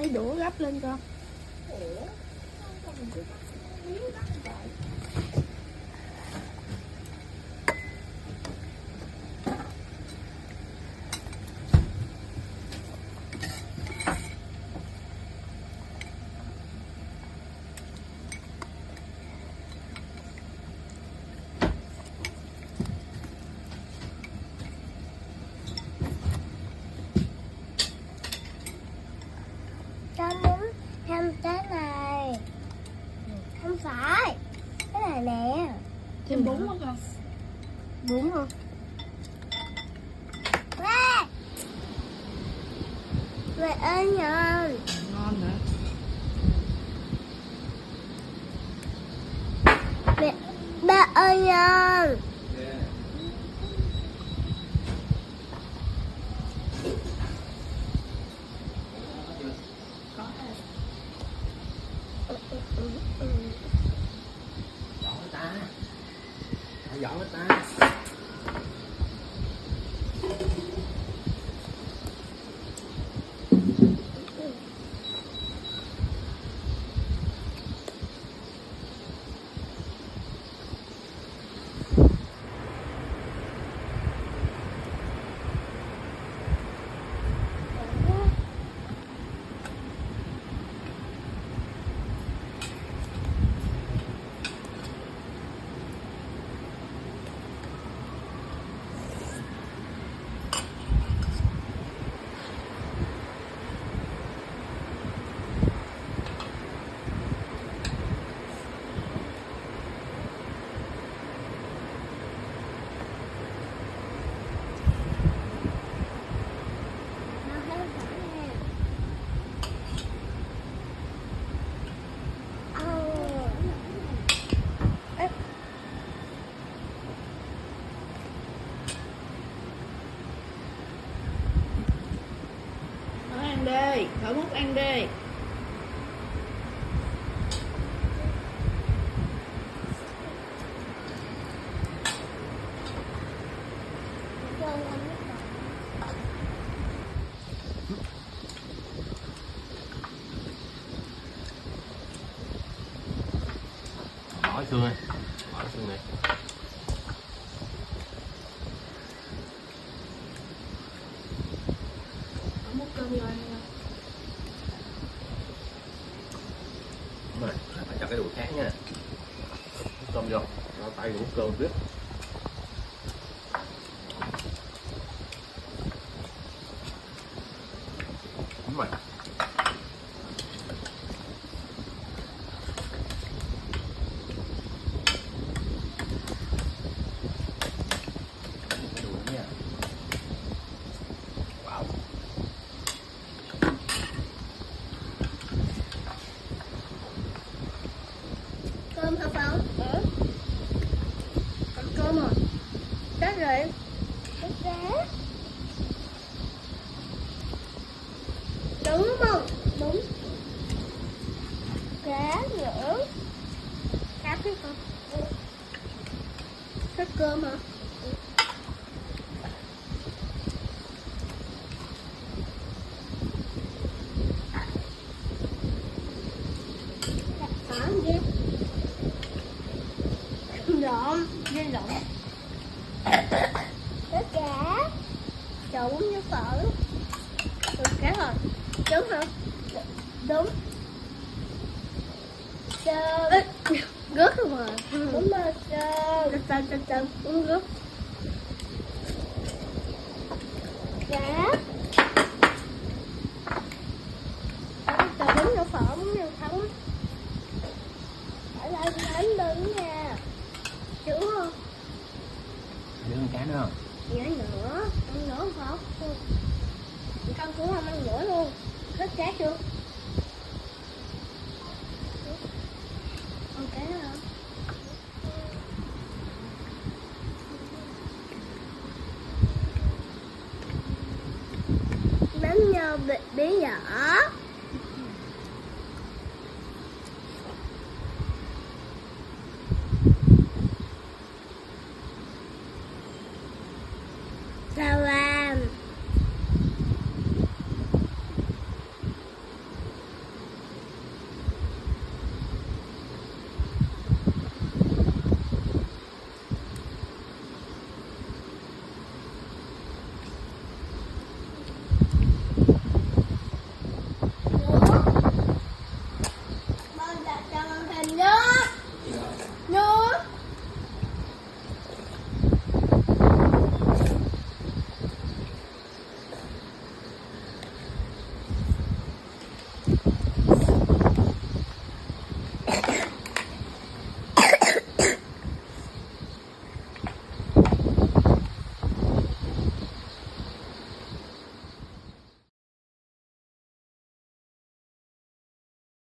lấy đũa gấp lên con. Con muốn thêm cái này. Không phải. Cái này nè. Thêm bún không con? Bún không? Ba. Mẹ ơi ngon. Ngon hả? Mẹ, ba ơi ngon. Giỏi ta. Giỏi ta. Nói ăn đi, thở múc ăn đi. Bỏ xương này. Bỏ xương này. Thở múc cơm vô ăn nha. Đúng rồi, phải cho cái đùi khác nha. Múc cơm vô, cho tay múc cơm tiếp. Đúng rồi. Cái đùi nha. Wow. Cơm hả con? Còn cơm rồi. Chết rồi. Chết cá. Đúng không? Đúng. Cá nữa. Cá thích không? Thích cơm hả? Có gì? Lộn, dê lộn. Có cá. Trộn với phở. Cá rồi. Đúng hả? Đúng. Cơm. Rớt không à? Đúng rồi, cơm. Cơm. Uống rớt. Cá. Trời đúng rồi, phở muốn nhiều thắng. Phải lên đánh đứng nha. Chữ không? Đưa con cá nữa không? Nhớ nữa. Ăn nữa không phải. Con cũng không ăn nữa luôn. Hết cá chưa? Con cá hả? Bánh nhau bí nhỏ.